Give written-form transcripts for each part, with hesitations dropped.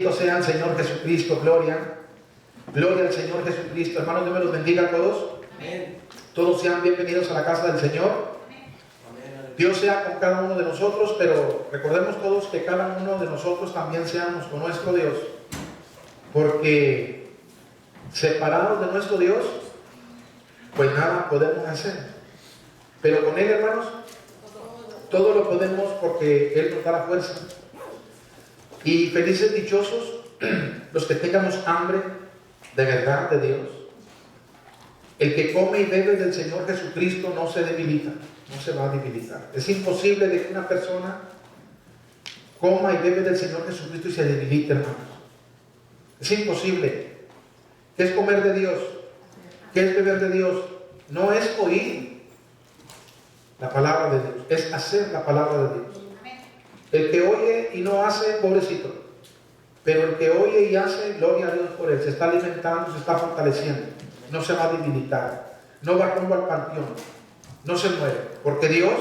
Sea el Señor Jesucristo, gloria al Señor Jesucristo. Hermanos, Dios me los bendiga a todos. Amén. Todos sean bienvenidos a la casa del Señor. Amén. Dios sea con cada uno de nosotros, pero recordemos todos que cada uno de nosotros también seamos con nuestro Dios, porque separados de nuestro Dios, pues nada podemos hacer, pero con Él, hermanos, todo lo podemos, porque Él nos da la fuerza. Y felices, dichosos los que tengamos hambre de verdad de Dios. El que come y bebe del Señor Jesucristo no se debilita, no se va a debilitar. Es imposible de que una persona coma y bebe del Señor Jesucristo y se debilite, hermanos. Es imposible. ¿Qué es comer de Dios? ¿Qué es beber de Dios? No es oír la palabra de Dios, es hacer la palabra de Dios. El que oye y no hace, pobrecito. Pero el que oye y hace, gloria a Dios por él. Se está alimentando, se está fortaleciendo. No se va a debilitar. No va rumbo al panteón. No se muere. Porque Dios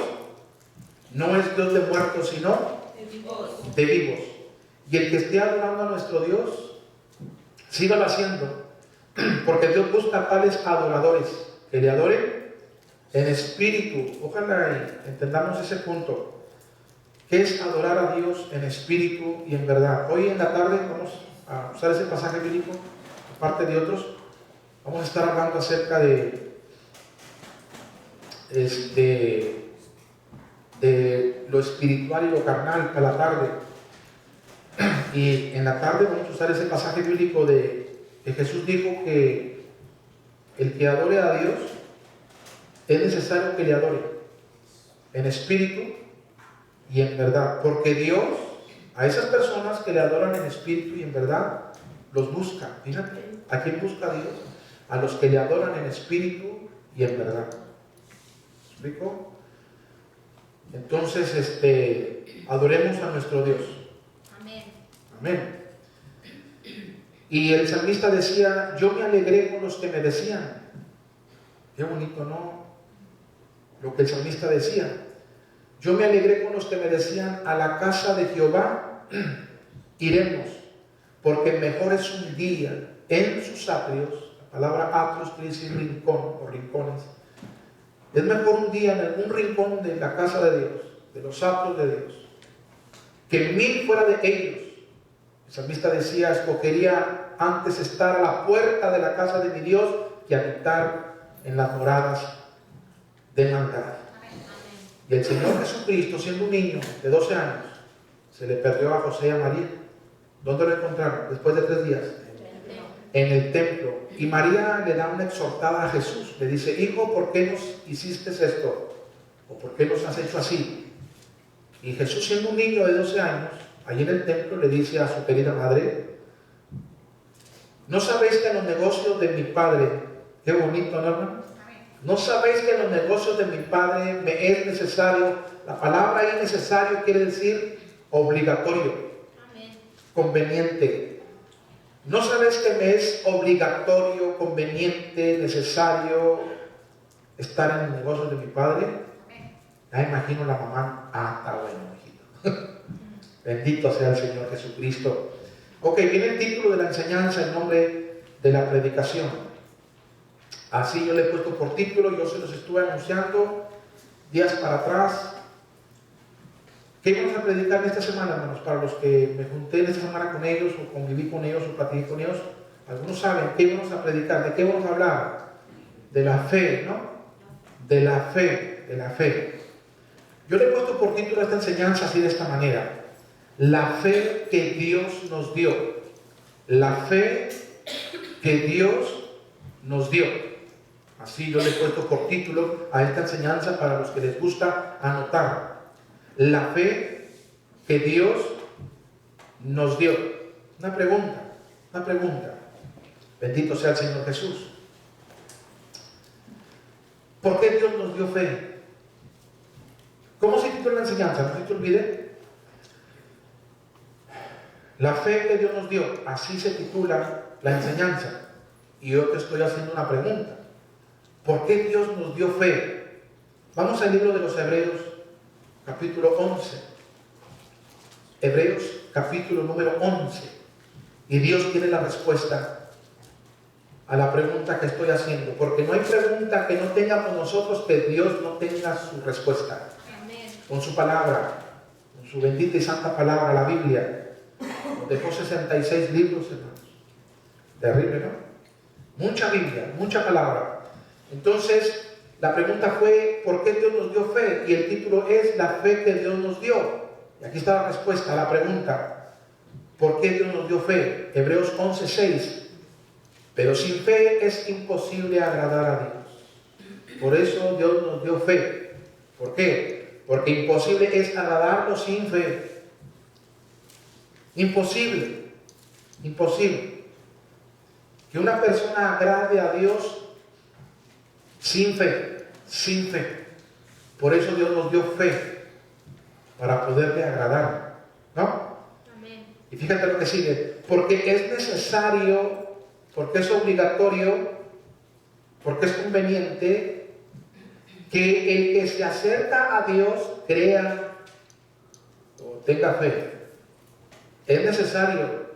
no es Dios de muertos, sino de vivos. Y el que esté adorando a nuestro Dios, sígalo haciendo. Porque Dios busca tales adoradores que le adoren en espíritu. Ojalá entendamos ese punto. ¿Qué es adorar a Dios en espíritu y en verdad? Hoy en la tarde vamos a usar ese pasaje bíblico, aparte de otros. Vamos a estar hablando acerca de lo espiritual y lo carnal para la tarde. Y en la tarde vamos a usar ese pasaje bíblico de que Jesús dijo que el que adore a Dios es necesario que le adore en espíritu y en verdad, porque Dios a esas personas que le adoran en espíritu y en verdad los busca. Fíjate, ¿a quién busca Dios? A los que le adoran en espíritu y en verdad. ¿Me explico? Entonces, adoremos a nuestro Dios. Amén. Amén. Y el salmista decía: yo me alegré con los que me decían. Qué bonito, ¿no? Lo que el salmista decía. Yo me alegré con los que me decían: a la casa de Jehová iremos, porque mejor es un día en sus atrios. La palabra atrios quiere decir rincón o rincones. Es mejor un día en algún rincón de la casa de Dios, de los atrios de Dios, que 1000 fuera de ellos. El salmista decía: escogería antes estar a la puerta de la casa de mi Dios que habitar en las moradas de maldad. Y el Señor Jesucristo, siendo un niño de 12 años, se le perdió a José y a María. ¿Dónde lo encontraron? Después de 3 días. En el templo. Y María le da una exhortada a Jesús. Le dice: hijo, ¿por qué nos hiciste esto? ¿O por qué nos has hecho así? Y Jesús, siendo un niño de 12 años, allí en el templo le dice a su querida madre: ¿no sabéis que en los negocios de mi padre, qué bonito, ¿no, hermano? ¿No sabéis que en los negocios de mi Padre me es necesario? La palabra ahí necesario quiere decir obligatorio, conveniente. ¿No sabéis que me es obligatorio, conveniente, necesario estar en los negocios de mi Padre? Ya imagino la mamá: ah, está bueno, hijito. Bendito sea el Señor Jesucristo. Ok, viene el título de la enseñanza, el nombre de la predicación. Así yo le he puesto por título, yo se los estuve anunciando días para atrás. ¿Qué íbamos a predicar en esta semana, hermanos? Para los que me junté en esta semana con ellos, o conviví con ellos, o platiqué con ellos, algunos saben qué íbamos a predicar, de qué íbamos a hablar. De la fe, ¿no? De la fe, de la fe. Yo le he puesto por título a esta enseñanza así, de esta manera: la fe que Dios nos dio. La fe que Dios nos dio. Así yo le he puesto por título a esta enseñanza para los que les gusta anotar. La fe que Dios nos dio. Una pregunta. Bendito sea el Señor Jesús. ¿Por qué Dios nos dio fe? ¿Cómo se titula la enseñanza? No se te olvide. La fe que Dios nos dio. Así se titula la enseñanza. Y yo te estoy haciendo una pregunta. ¿Por qué Dios nos dio fe? Vamos al libro de los Hebreos, capítulo 11. Hebreos, capítulo número 11. Y Dios tiene la respuesta a la pregunta que estoy haciendo, porque no hay pregunta que no tengamos nosotros que Dios no tenga su respuesta. Amén. Con su palabra, con su bendita y santa palabra, la Biblia. Nos dejó 66 libros, hermanos. Terrible, ¿no? Mucha Biblia, mucha palabra. Entonces, la pregunta fue, ¿por qué Dios nos dio fe? Y el título es la fe que Dios nos dio. Y aquí está la respuesta a la pregunta, ¿por qué Dios nos dio fe? Hebreos 11:6. Pero sin fe es imposible agradar a Dios. Por eso Dios nos dio fe. ¿Por qué? Porque imposible es agradarlo sin fe. Imposible. Imposible. Que una persona agrade a Dios sin fe. Sin fe. Por eso Dios nos dio fe. Para poderle agradar. ¿No? Amén. Y fíjate lo que sigue. Porque es necesario, porque es obligatorio, porque es conveniente que el que se acerca a Dios crea o tenga fe. Es necesario.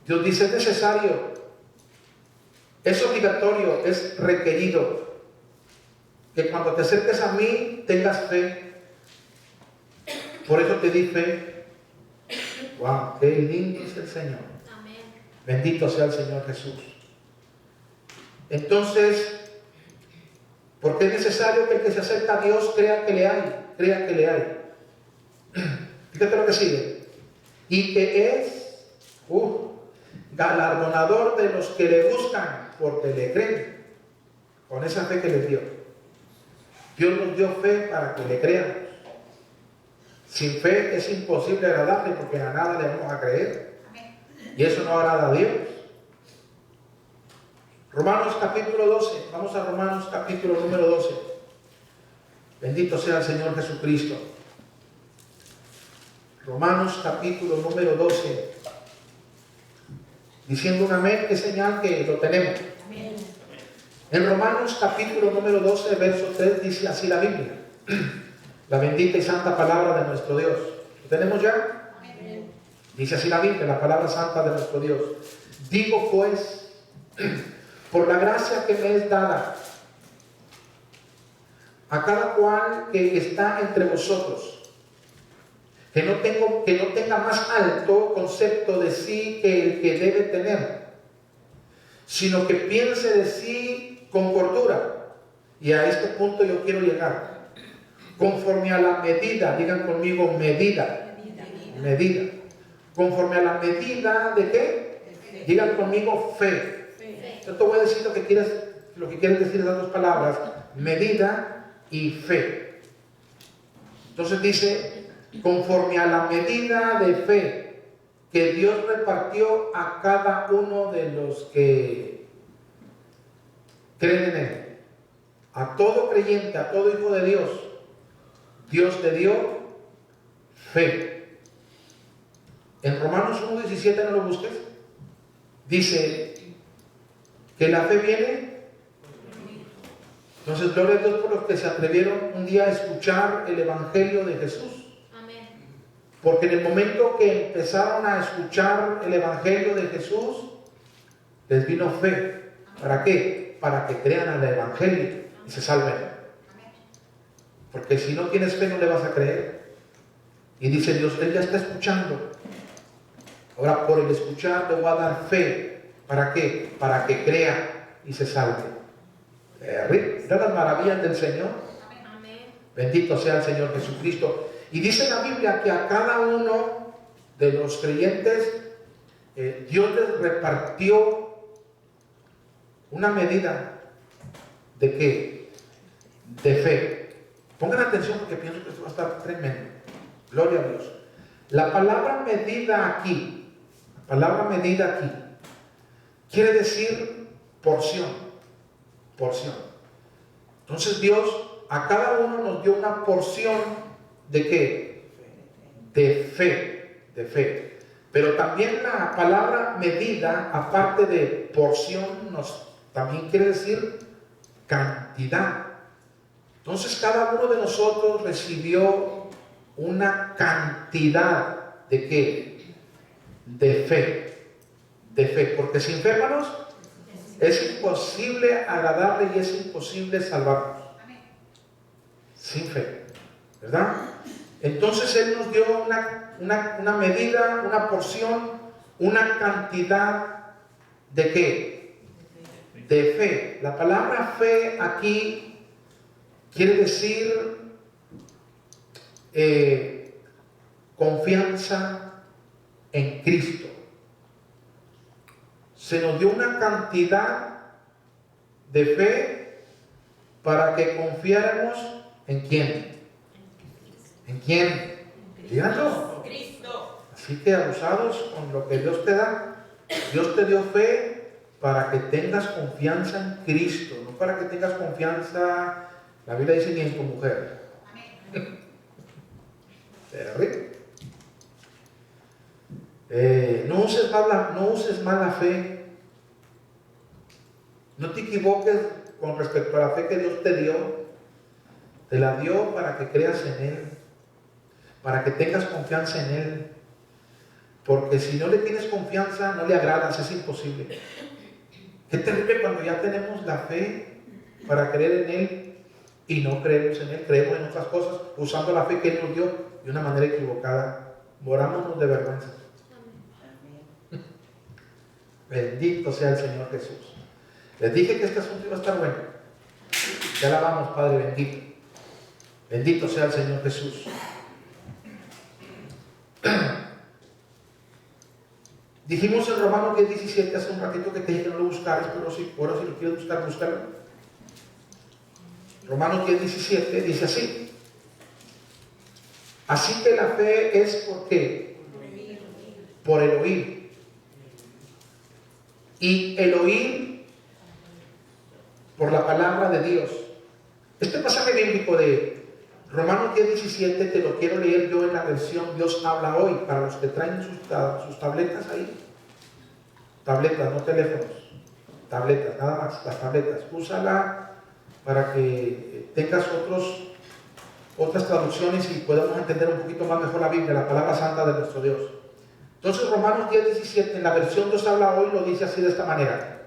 Dios dice es necesario. Es obligatorio, es requerido. Que cuando te acerques a mí tengas fe. Por eso te di fe. Wow, qué lindo es el Señor. Amén. Bendito sea el Señor Jesús. Entonces, porque es necesario que el que se acerca a Dios crea que le hay, crea que le hay. Fíjate lo que sigue. Y que es galardonador de los que le buscan porque le creen. Con esa fe que les dio. Dios nos dio fe para que le creamos. Sin fe es imposible agradarle porque a nada le vamos a creer. Y eso no agrada a Dios. Romanos capítulo 12. Vamos a Romanos capítulo número 12. Bendito sea el Señor Jesucristo. Romanos capítulo número 12. Diciendo un amén, es señal que lo tenemos. Amén. En Romanos capítulo número 12, verso 3 dice así la Biblia. La bendita y santa palabra de nuestro Dios. ¿Lo tenemos ya? Amén. Dice así la Biblia, la palabra santa de nuestro Dios. Digo pues, por la gracia que me es dada, a cada cual que está entre vosotros, que no tenga más alto concepto de sí que el que debe tener, sino que piense de sí con cordura. Y a este punto yo quiero llegar. Conforme a la medida, digan conmigo medida. Medida. Conforme a la medida de qué? Digan conmigo fe. Yo te voy a decir lo que quieren decir esas dos palabras, medida y fe. Entonces dice, conforme a la medida de fe que Dios repartió a cada uno de los que creen en Él. A todo creyente, a todo hijo de Dios, Dios le dio fe. En Romanos 1:17, no lo busques, dice que la fe viene. Entonces, gloria a Dios por los que se atrevieron un día a escuchar el Evangelio de Jesús. Amén. Porque en el momento que empezaron a escuchar el Evangelio de Jesús, les vino fe. ¿Para qué? Para que crean al Evangelio y se salven. Porque si no tienes fe no le vas a creer. Y dice Dios, Él ya está escuchando. Ahora por el escuchar le voy a dar fe. ¿Para qué? Para que crea y se salve. ¿Están las maravillas del Señor? Amén. Bendito sea el Señor Jesucristo. Y dice la Biblia que a cada uno de los creyentes Dios les repartió una medida de ¿qué? De fe. Pongan atención porque pienso que esto va a estar tremendo. Gloria a Dios. La palabra medida aquí, quiere decir porción. Porción. Entonces Dios a cada uno nos dio una porción de ¿qué? De fe. De fe. Pero también la palabra medida, aparte de porción, también quiere decir cantidad. Entonces cada uno de nosotros recibió una cantidad de ¿qué? De fe. de fe. Porque sin fe, hermanos, es imposible agradarle y es imposible salvarnos. Sin fe, ¿verdad? Entonces Él nos dio una medida, una porción, una cantidad de ¿qué? De fe. La palabra fe aquí quiere decir confianza en Cristo. Se nos dio una cantidad de fe para que confiáramos ¿en quién? ¿En quién? Díganlo. Así que abusados con lo que Dios te da. Dios te dio fe para que tengas confianza en Cristo, no para que tengas confianza, la Biblia dice, ni en tu mujer. Terrible. No uses mal la fe. No te equivoques con respecto a la fe que Dios te dio. Te la dio para que creas en Él, para que tengas confianza en Él. Porque si no le tienes confianza, no le agradas, es imposible. Qué terrible cuando ya tenemos la fe para creer en Él y no creemos en Él, creemos en otras cosas, usando la fe que Él nos dio de una manera equivocada. Morámonos de vergüenza. Bendito sea el Señor Jesús. Les dije que este asunto iba a estar bueno. Ya la vamos, Padre bendito. Bendito sea el Señor Jesús. Dijimos en Romanos 10:17 hace un ratito que te dije que no lo buscaras, pero ahora si lo quieres buscar, búscalo. Romanos 10:17 dice así. Así que la fe es ¿por qué? Por el oír. Y el oír por la palabra de Dios. Este pasaje bíblico de Romanos 10:17 te lo quiero leer yo en la versión Dios habla hoy, para los que traen sus tabletas ahí. Tabletas, no teléfonos. Tabletas, nada más, las tabletas. Úsala para que tengas otras traducciones y podamos entender un poquito más mejor la Biblia, la palabra santa de nuestro Dios. Entonces Romanos 10:17 en la versión Dios habla hoy lo dice así de esta manera.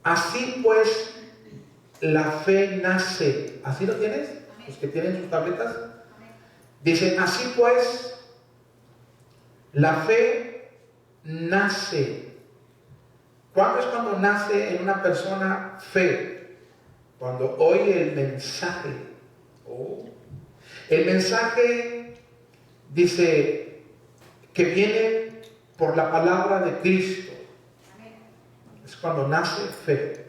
Así pues la fe nace. ¿Así lo tienes? Los que tienen sus tabletas. Dice, así pues la fe nace. ¿Cuándo es cuando nace en una persona fe? Cuando oye el mensaje. El mensaje dice que viene por la palabra de Cristo. Es cuando nace fe.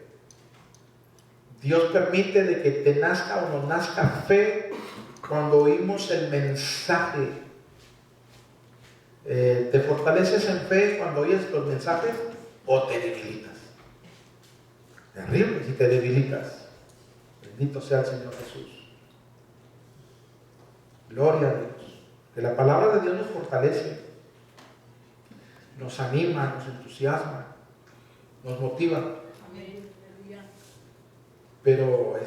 Dios permite de que te nazca o nos nazca fe cuando oímos el mensaje. ¿Te fortaleces en fe cuando oyes los mensajes o te debilitas? Terrible si te debilitas. Bendito sea el Señor Jesús. Gloria a Dios. Que la palabra de Dios nos fortalece, nos anima, nos entusiasma, nos motiva. Pero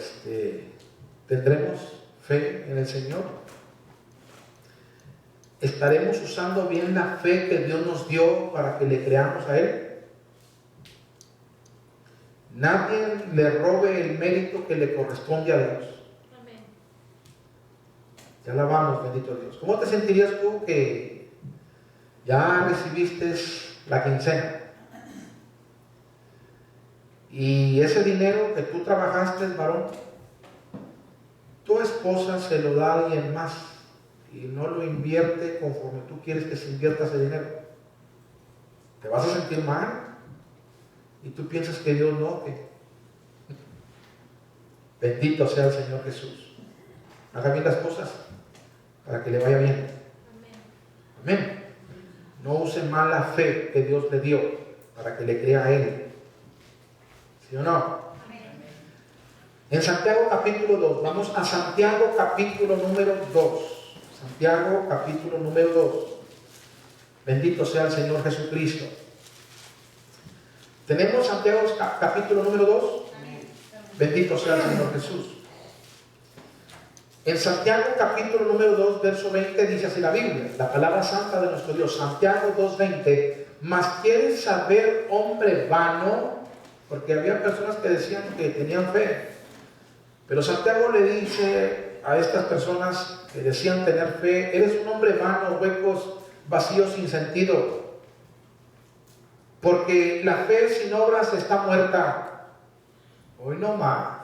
tendremos fe en el Señor. ¿Estaremos usando bien la fe que Dios nos dio para que le creamos a Él? Nadie le robe el mérito que le corresponde a Dios. Amén. Ya alabamos, bendito Dios. ¿Cómo te sentirías tú que ya recibiste la quincena? Y ese dinero que tú trabajaste, varón, tu esposa se lo da a alguien más y no lo invierte conforme tú quieres que se invierta ese dinero. Te vas a sentir mal y tú piensas que Dios no. Bendito sea el Señor Jesús. Haga bien las cosas para que le vaya bien. Amén. No use mal la fe que Dios le dio para que le crea a Él. ¿Sí o no? Amén. En Santiago capítulo 2, vamos a Santiago capítulo número 2. Santiago capítulo número 2. Bendito sea el Señor Jesucristo. ¿Tenemos Santiago capítulo número 2? Amén. Bendito sea el Señor Jesús. En Santiago capítulo número 2, verso 20 dice así la Biblia, la palabra santa de nuestro Dios. Santiago 2:20. mas quieres saber, hombre vano, porque había personas que decían que tenían fe, pero Santiago le dice a estas personas que decían tener fe: eres un hombre vano, huecos, vacíos, sin sentido, porque la fe sin obras está muerta. Hoy no más.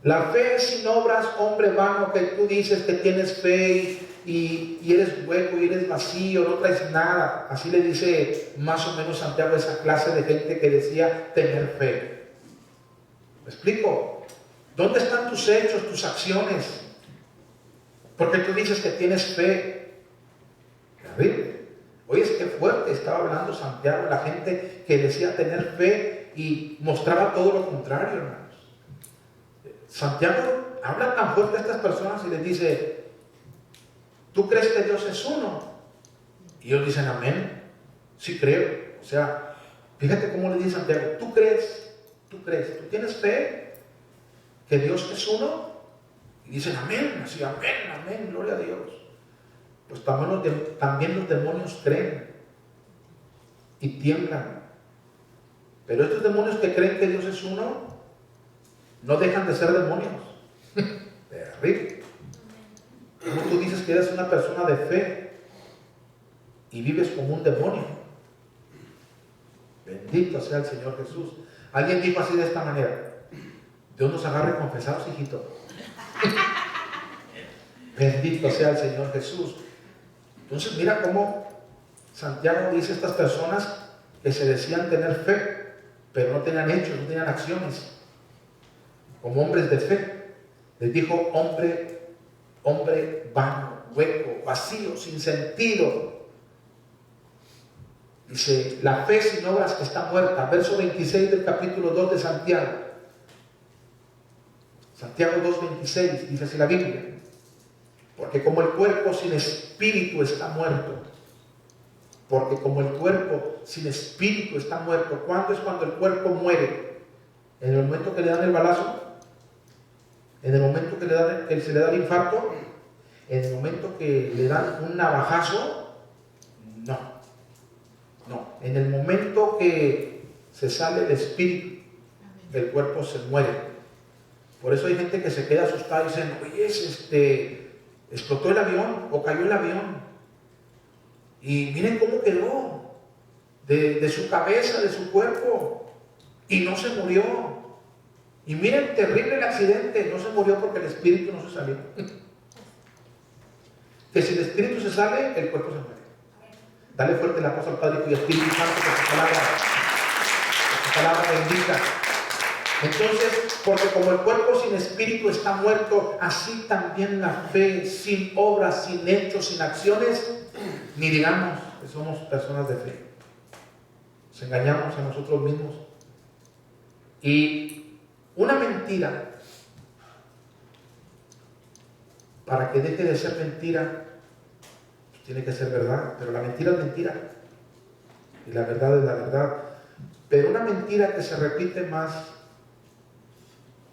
La fe sin obras, hombre vano, que tú dices que tienes fe y eres hueco y eres vacío, no traes nada. Así le dice más o menos Santiago a esa clase de gente que decía tener fe. ¿Me explico? ¿Dónde están tus hechos, tus acciones? Porque tú dices que tienes fe. Terrible. Oye, es que fuerte estaba hablando Santiago, la gente que decía tener fe y mostraba todo lo contrario, hermanos. Santiago habla tan fuerte a estas personas y les dice: ¿tú crees que Dios es uno? Y ellos dicen: amén, sí creo. O sea, fíjate cómo le dice Santiago: ¿tú crees? ¿Tú tienes fe que Dios es uno? Y dicen: amén, así, amén, amén, gloria a Dios. Pues también los demonios creen y tiemblan. Pero estos demonios que creen que Dios es uno no dejan de ser demonios. Terrible. ¿Cómo tú dices que eres una persona de fe y vives como un demonio? Bendito sea el Señor Jesús. Alguien dijo así de esta manera: Dios nos agarre confesados, hijito. Bendito sea el Señor Jesús. Entonces mira cómo Santiago dice a estas personas que se decían tener fe, pero no tenían hechos, no tenían acciones. Como hombres de fe, les dijo hombre vano, hueco, vacío, sin sentido. Dice: la fe sin obras está muerta. Verso 26 del capítulo 2 de Santiago. Santiago 2:26 dice así la Biblia: porque como el cuerpo sin espíritu está muerto. Porque como el cuerpo sin espíritu está muerto. ¿Cuándo es cuando el cuerpo muere? ¿En el momento que le dan el balazo? ¿En el momento que se le da el infarto? ¿En el momento que le dan un navajazo? No. En el momento que se sale el espíritu, el cuerpo se muere. Por eso hay gente que se queda asustada y dicen: oye, explotó el avión o cayó el avión. Y miren cómo quedó de su cabeza, de su cuerpo, y no se murió. Y miren, terrible el accidente, no se murió porque el espíritu no se salió. Que si el espíritu se sale, el cuerpo se muere. Dale fuerte el aplauso al Padre y al Espíritu Santo por su palabra bendita. Entonces, porque como el cuerpo sin espíritu está muerto, así también la fe sin obras, sin hechos, sin acciones, ni digamos que somos personas de fe. Nos engañamos a nosotros mismos. Y una mentira, para que deje de ser mentira, pues tiene que ser verdad. Pero la mentira es mentira y la verdad es la verdad. Pero una mentira que se repite más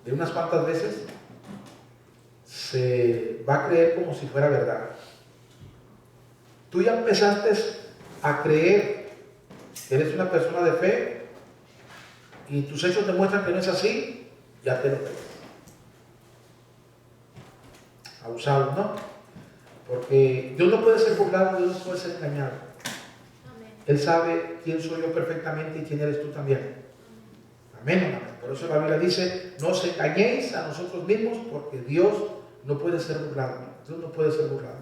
de unas cuantas veces, se va a creer como si fuera verdad. Tú ya empezaste a creer que eres una persona de fe y tus hechos demuestran que no es así, ya te lo crees. Abusados, ¿no? Porque Dios no puede ser burlado, Dios no puede ser engañado. Amén. Él sabe quién soy yo perfectamente y quién eres tú también. Amén, amén. Por eso la Biblia dice: no os engañéis a nosotros mismos, porque Dios no puede ser burlado. Dios no puede ser burlado.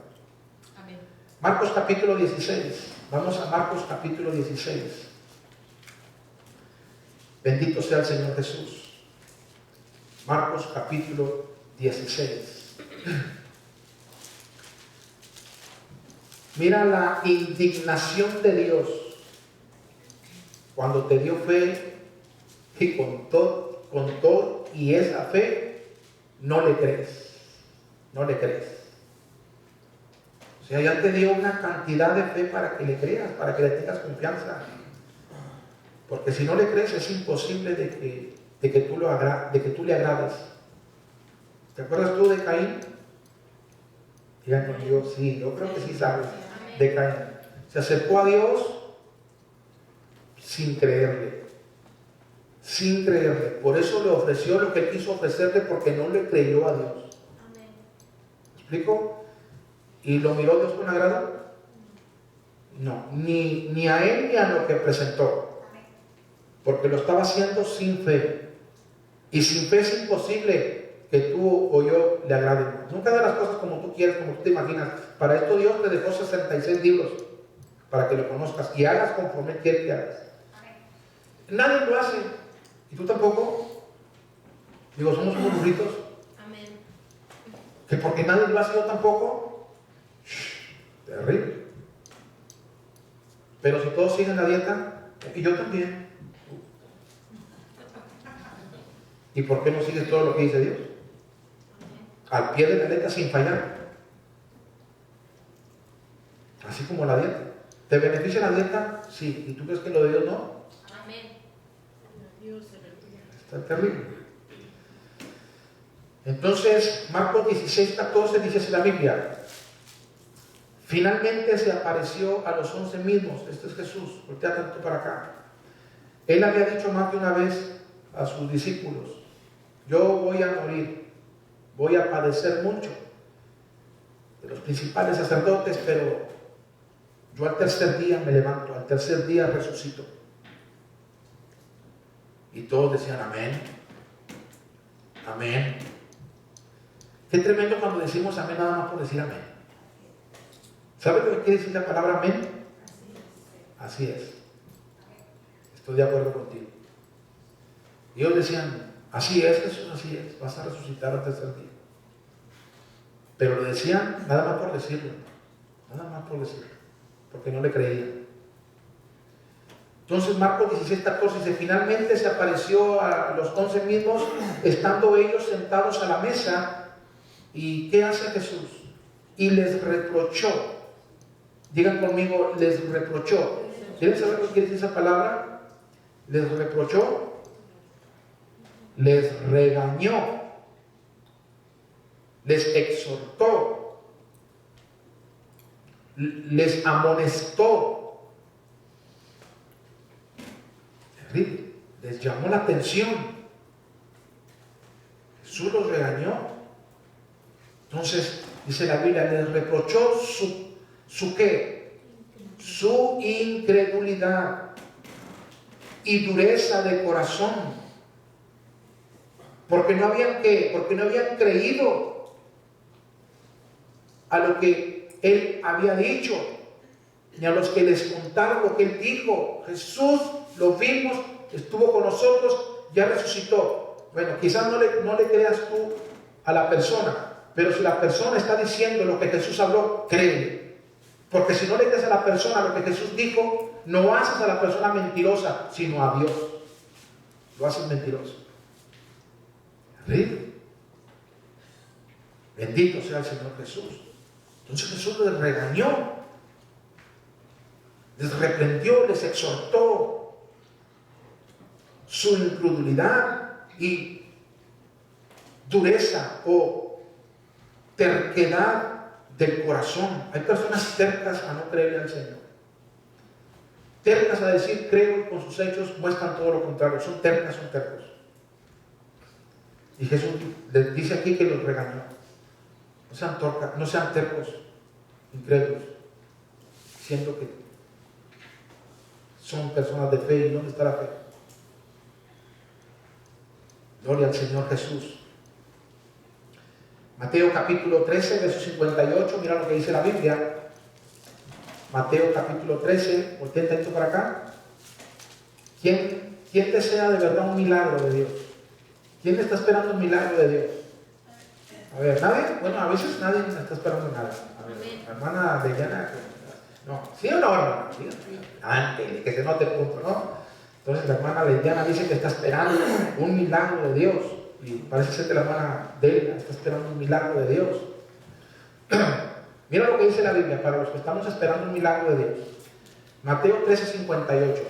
Amén. Marcos capítulo 16. Vamos a Marcos capítulo 16. Bendito sea el Señor Jesús. Marcos capítulo 16. Mira la indignación de Dios cuando te dio fe y con todo y esa fe no le crees. O sea, ya te dio una cantidad de fe para que le creas, para que le tengas confianza. Porque si no le crees es imposible de que tú le agrades. ¿Te acuerdas tú de Caín? Digan conmigo: sí, yo creo que sí sabes de Caín. Se acercó a Dios sin creerle. Sin creerle. Por eso le ofreció lo que él quiso ofrecerle, porque no le creyó a Dios. Amén. ¿Me explico? ¿Y lo miró Dios con agrado? No, ni a él ni a lo que presentó. Porque lo estaba haciendo sin fe. Y sin fe es imposible que tú o yo le agrademos. Nunca de las cosas como tú quieres, como tú te imaginas. Para esto Dios te dejó 66 libros, para que lo conozcas y hagas conforme Él quiere que hagas. Nadie lo hace. ¿Y tú tampoco? Digo, somos unos burritos. Amén. Que porque nadie lo hace, yo tampoco. Terrible. Pero si todos siguen la dieta, y yo también. ¿Y por qué no sigues todo lo que dice Dios? Al pie de la letra, sin fallar. Así como la dieta. ¿Te beneficia la dieta? Sí. ¿Y tú crees que lo de Dios no? Amén. Está terrible. Entonces, Marcos 16:14 dice así la Biblia: finalmente se apareció a los 11 mismos. Este es Jesús. Voltea tanto para acá. Él había dicho más de una vez a sus discípulos: yo voy a morir, voy a padecer mucho de los principales sacerdotes, pero yo al tercer día me levanto, al tercer día resucito. Y todos decían amén, amén. Qué tremendo cuando decimos amén nada más por decir amén. ¿Sabes lo que quiere decir la palabra amén? Así es. Estoy de acuerdo contigo. Y ellos decían: así es, Jesús, así es, vas a resucitar al tercer día. Pero lo decían nada más por decirlo, nada más por decirlo, porque no le creían. Entonces Marcos 16:14 dice: finalmente se apareció a los 11 mismos, estando ellos sentados a la mesa. ¿Y qué hace Jesús? Y les reprochó. Digan conmigo, les reprochó. ¿Quieren saber lo que quiere decir esa palabra? Les reprochó, les regañó, les exhortó, les amonestó. Terrible. Les llamó la atención. Jesús los regañó. Entonces, dice la Biblia, les reprochó su ¿qué? Su incredulidad y dureza de corazón. Porque no habían ¿qué? Porque no habían creído a lo que Él había dicho, ni a los que les contaron lo que Él dijo. Jesús lo vimos, estuvo con nosotros, ya resucitó. Bueno, quizás no le creas tú a la persona, pero si la persona está diciendo lo que Jesús habló, créele. Porque si no le crees a la persona lo que Jesús dijo, no haces a la persona mentirosa, sino a Dios. Lo haces mentiroso. ¿Sí? Bendito sea el Señor Jesús. Entonces Jesús les regañó, les reprendió, les exhortó su incredulidad y dureza o terquedad del corazón. Hay personas tercas a no creerle al Señor, tercas a decir creo, y con sus hechos muestran todo lo contrario. Son tercas, son tercos. Y Jesús les dice aquí que los regañó. No sean tercos, incrédulos, siendo que son personas de fe. ¿Y dónde está la fe? Gloria al Señor Jesús. Mateo capítulo 13, verso 58, mira lo que dice la Biblia. Mateo capítulo 13, volteen tanto para acá. ¿Quién desea de verdad un milagro de Dios? ¿Quién está esperando un milagro de Dios? A ver, ¿nadie? Bueno, a veces nadie está esperando nada. A ver, la hermana de Diana, no, ¿sí o no, hermana? Sí, ándele, que se note punto, ¿no? Entonces la hermana de Diana dice que está esperando un milagro de Dios. Y parece ser que la hermana Delia está esperando un milagro de Dios. Mira lo que dice la Biblia para los que estamos esperando un milagro de Dios. Mateo 13:58.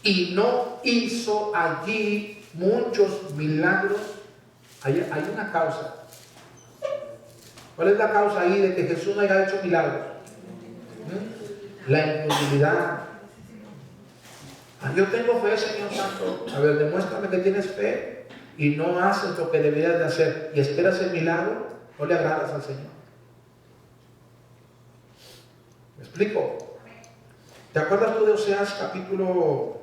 Y no hizo allí muchos milagros. Hay una causa. ¿Cuál es la causa ahí de que Jesús no haya hecho milagros? La incredulidad. Ah, yo tengo fe, Señor Santo. A ver, demuéstrame que tienes fe y no haces lo que deberías de hacer y esperas el milagro, no le agradas al Señor. ¿Me explico? ¿Te acuerdas tú de Oseas capítulo,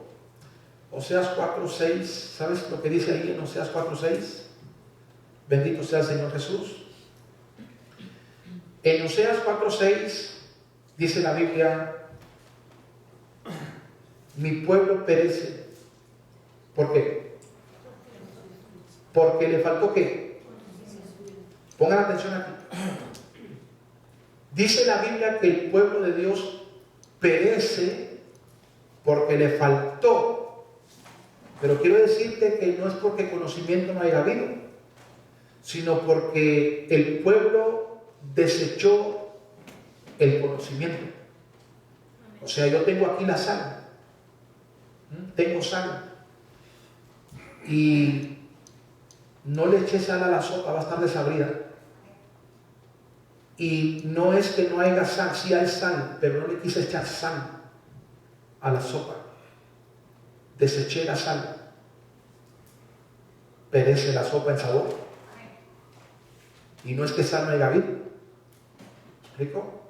Oseas 4:6? ¿Sabes lo que dice ahí en Oseas 4:6? Bendito sea el Señor Jesús. En Oseas 4:6 dice la Biblia: mi pueblo perece. ¿Por qué? Porque le faltó ¿qué? Pongan atención aquí. Dice la Biblia que el pueblo de Dios perece porque le faltó. Pero quiero decirte que no es porque conocimiento no haya habido, sino porque el pueblo desechó el conocimiento. O sea, yo tengo aquí la sal. Tengo sal. Y no le eché sal a la sopa, va a estar desabrida. Y no es que no haya sal, sí hay sal, pero no le quise echar sal a la sopa. Deseché la sal. Perece la sopa en sabor. Y no es que sal no haya habido. ¿Me explico?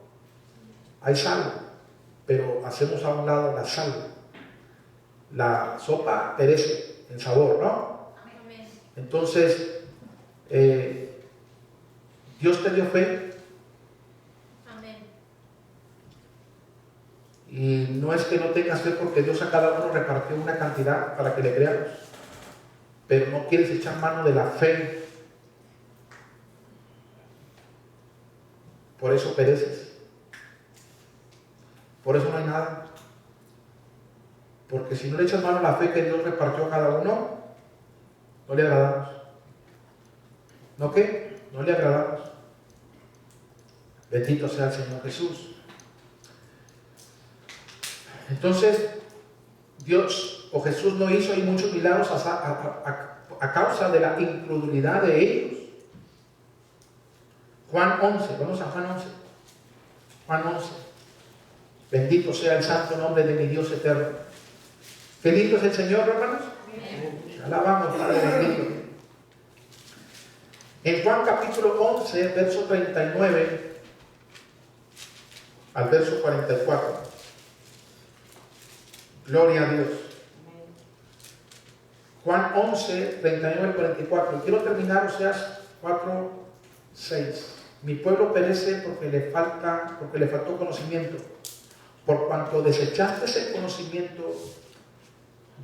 Hay sal, pero hacemos a un lado la sal. La sopa perece en sabor, ¿no? Entonces, Dios te dio fe. Y no es que no tengas fe porque Dios a cada uno repartió una cantidad para que le creamos. Pero no quieres echar mano de la fe. Por eso pereces. Por eso no hay nada. Porque si no le echas mano a la fe que Dios repartió a cada uno, no le agradamos. ¿No qué? No le agradamos. Bendito sea el Señor Jesús. Entonces, Dios o Jesús no hizo ahí muchos milagros a causa de la incredulidad de ellos. Juan 11, vamos a Juan 11. Juan 11. Bendito sea el santo nombre de mi Dios eterno. Bendito es el Señor, hermanos. Alabamos, Padre bendito. En Juan capítulo 11, verso 39 al verso 44. Gloria a Dios. Juan 11, 39 al 44. Y quiero terminar Oseas 4, 6. Mi pueblo perece porque le faltó conocimiento. Por cuanto desechaste ese conocimiento,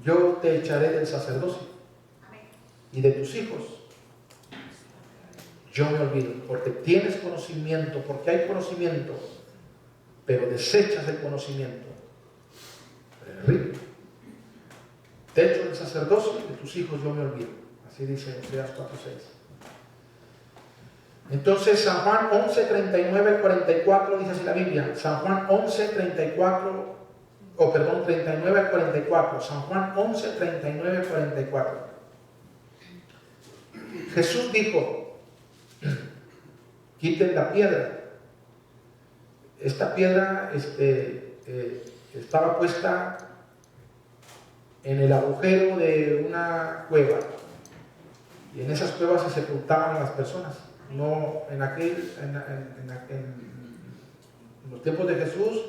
yo te echaré del sacerdocio y de tus hijos. Yo me olvido, porque tienes conocimiento, porque hay conocimiento, pero desechas el conocimiento. Rico. Te echo del sacerdocio y de tus hijos yo me olvido. Así dice Oseas 4:6. Entonces San Juan 11, 39 al 44 dice así la Biblia. San Juan 11, 39 al 44. San Juan 11, 39 al 44. Jesús dijo: quiten la piedra. Esta piedra estaba puesta en el agujero de una cueva, y en esas cuevas se sepultaban a las personas. No en los tiempos de Jesús,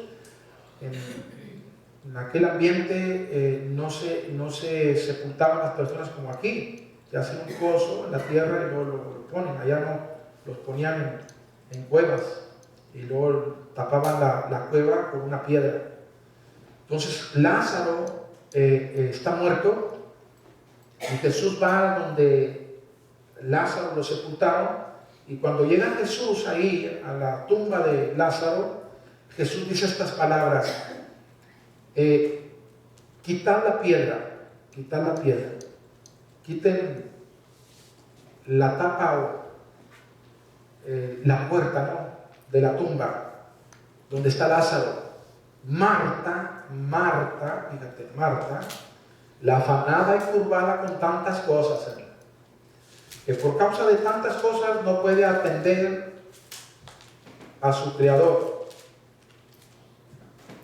en aquel ambiente no se sepultaban las personas como aquí, que hacen un pozo en la tierra y luego lo ponen. Allá no, los ponían en cuevas y luego tapaban la cueva con una piedra. Entonces Lázaro está muerto y Jesús va donde Lázaro lo sepultaron, y cuando llega Jesús ahí a la tumba de Lázaro, Jesús dice estas palabras: quitad la piedra, quiten la tapa o la puerta, ¿no?, de la tumba donde está Lázaro. Marta, fíjate, Marta, la afanada y turbada con tantas cosas, hermano, que por causa de tantas cosas no puede atender a su Creador,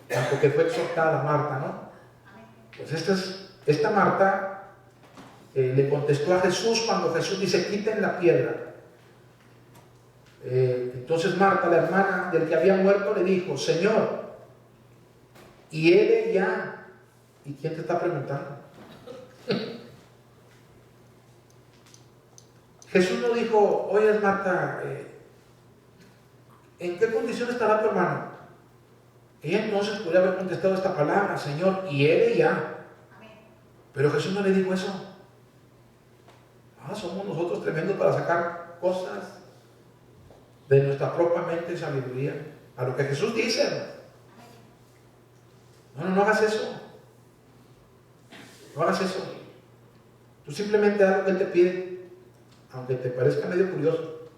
tanto que fue exhortada Marta, ¿no? Pues esta Marta le contestó a Jesús cuando Jesús dice, quiten la piedra. Entonces Marta, la hermana del que había muerto, le dijo, Señor, ¿hiere ya? ¿Y quién te está preguntando? Jesús no dijo, oye Marta, ¿en qué condición estará tu hermano? Ella entonces podría haber contestado esta palabra, Señor, hiere ya. Pero Jesús no le dijo eso. Somos nosotros tremendos para sacar cosas de nuestra propia mente y sabiduría a lo que Jesús dice. No hagas eso. No hagas eso. Tú simplemente haz lo que Él te pide, aunque te parezca medio curioso,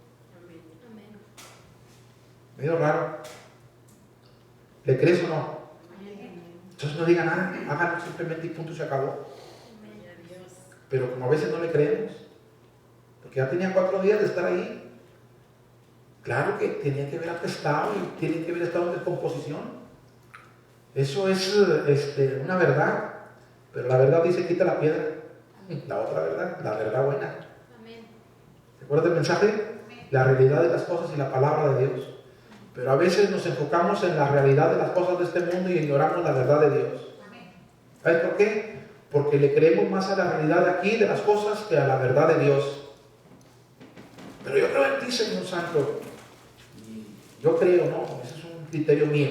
medio raro. ¿Le crees o no? Entonces no diga nada, hágalo simplemente y punto, se acabó. Pero como a veces no le creemos, porque ya tenía 4 días de estar ahí, claro que tenía que haber apestado y tiene que haber estado en descomposición. Eso es una verdad, pero la verdad dice quita la piedra. La otra verdad, la verdad buena. ¿Te acuerdas del mensaje? La realidad de las cosas y la palabra de Dios. Pero a veces nos enfocamos en la realidad de las cosas de este mundo y ignoramos la verdad de Dios. ¿Sabes por qué? Porque le creemos más a la realidad de aquí, de las cosas, que a la verdad de Dios. Pero yo creo en ti, Señor Santo. Yo creo, no, ese es un criterio mío.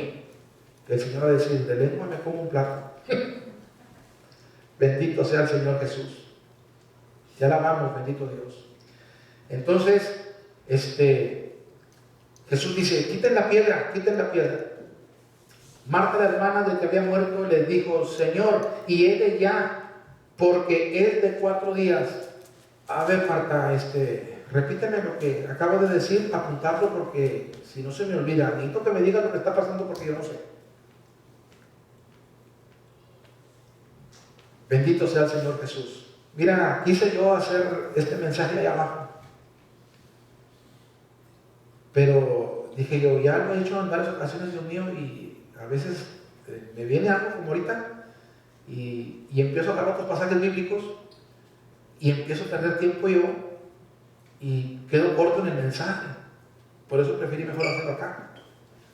Que el Señor va a decir, de lengua me como un plato. Bendito sea el Señor Jesús. Ya la amamos, bendito Dios. Entonces, Jesús dice, quiten la piedra, quiten la piedra. Marta, la hermana del que había muerto, le dijo, Señor, hiere ya, porque es de 4 días. A ver, Marta, repíteme lo que acabo de decir, apuntarlo porque si no se me olvida. Necesito que me digas lo que está pasando porque yo no sé. Bendito sea el Señor Jesús. Mira, quise yo hacer este mensaje allá abajo, pero dije yo, ya lo he hecho en varias ocasiones, Dios mío, y a veces me viene algo como ahorita y empiezo a hablar otros pasajes bíblicos y empiezo a perder tiempo yo y quedo corto en el mensaje. Por eso preferí mejor hacerlo acá,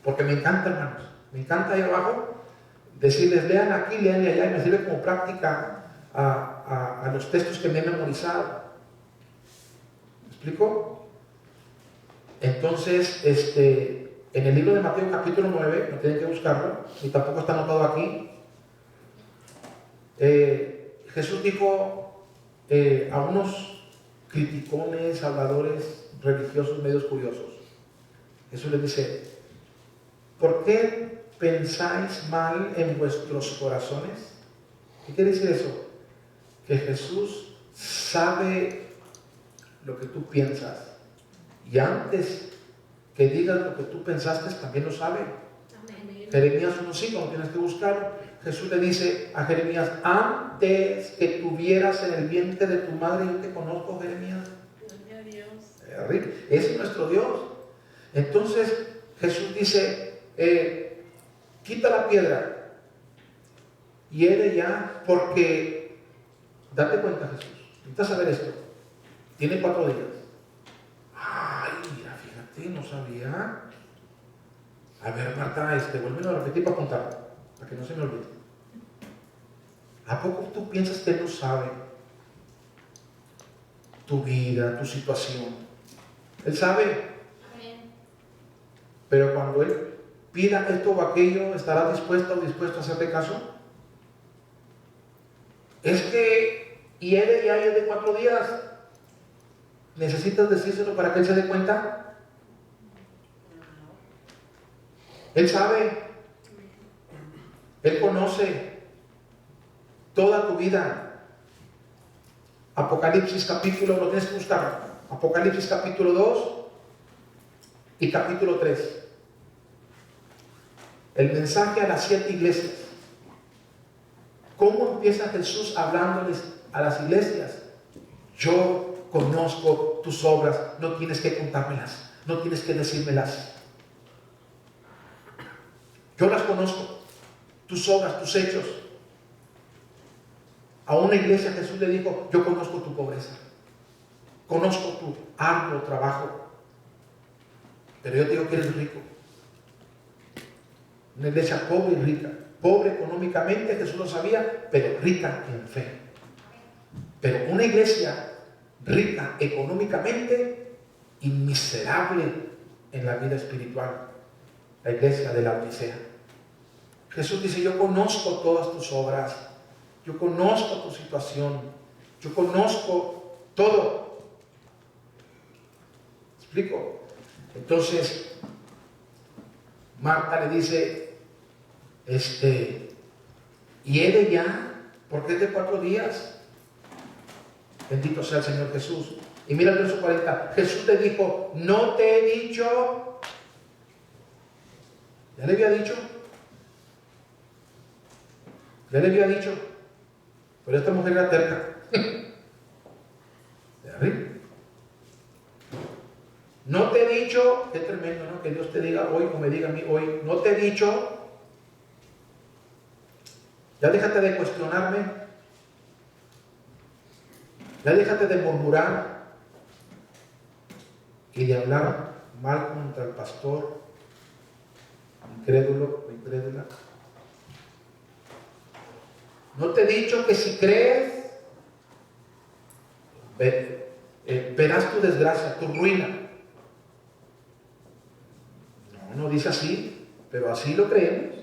porque me encanta, hermanos, me encanta ahí abajo decirles, lean aquí, lean allá, y me sirve como práctica a los textos que me he memorizado. ¿Me explico? Entonces, en el libro de Mateo capítulo 9, no tienen que buscarlo, ni tampoco está anotado aquí, Jesús dijo a unos criticones, habladores religiosos, medios curiosos. Jesús les dice, ¿por qué pensáis mal en vuestros corazones? ¿Qué quiere decir eso? Que Jesús sabe lo que tú piensas y antes que digas lo que tú pensaste también lo sabe. Amén. Jeremías 1:5, no tienes que buscarlo. Jesús le dice a Jeremías, antes que tuvieras en el vientre de tu madre yo te conozco, Jeremías. Gloria a Dios. Ese es nuestro Dios. Entonces Jesús dice, quita la piedra y hiere ya, porque date cuenta, Jesús, necesitas saber esto, tiene 4 días. Ay, mira, fíjate, no sabía. A ver, Marta, vuélvelo a repetir para apuntar, para que no se me olvide. ¿A poco tú piensas que Él no sabe tu vida, tu situación? Él sabe. Pero cuando Él pida esto o aquello, ¿estarás dispuesta o dispuesto a hacerle caso? Es que hiere ya es de 4 días. ¿Necesitas decírselo para que Él se dé cuenta? Él sabe. Él conoce toda tu vida. Apocalipsis capítulo, lo tienes que buscar. Apocalipsis capítulo 2 y capítulo 3. El mensaje a las 7 iglesias. ¿Cómo empieza Jesús hablándoles a las iglesias? Yo conozco tus obras, no tienes que contármelas, no tienes que decírmelas. Yo las conozco, tus obras, tus hechos. A una iglesia Jesús le dijo: yo conozco tu pobreza, conozco tu arduo trabajo, pero yo te digo que eres rico. Una iglesia pobre y rica, pobre económicamente, Jesús lo sabía, pero rica en fe. Pero una iglesia rica económicamente y miserable en la vida espiritual, la iglesia de la Odisea. Jesús dice: yo conozco todas tus obras, yo conozco tu situación, yo conozco todo. ¿Me explico? Entonces Marta le dice: ¿y he de ya? ¿Por qué es de 4 días? Bendito sea el Señor Jesús. Y mira el verso 40. Jesús le dijo: ¿no te he dicho? ¿Ya le había dicho? Ya le había dicho. Pero esta mujer era terca. De arriba. No te he dicho, qué tremendo, ¿no? Que Dios te diga hoy, o me diga a mí hoy: no te he dicho. Ya déjate de cuestionarme. Ya déjate de murmurar y de hablar mal contra el pastor, incrédulo o incrédula. No te he dicho que si crees, verás tu desgracia, tu ruina. No dice así, pero así lo creemos.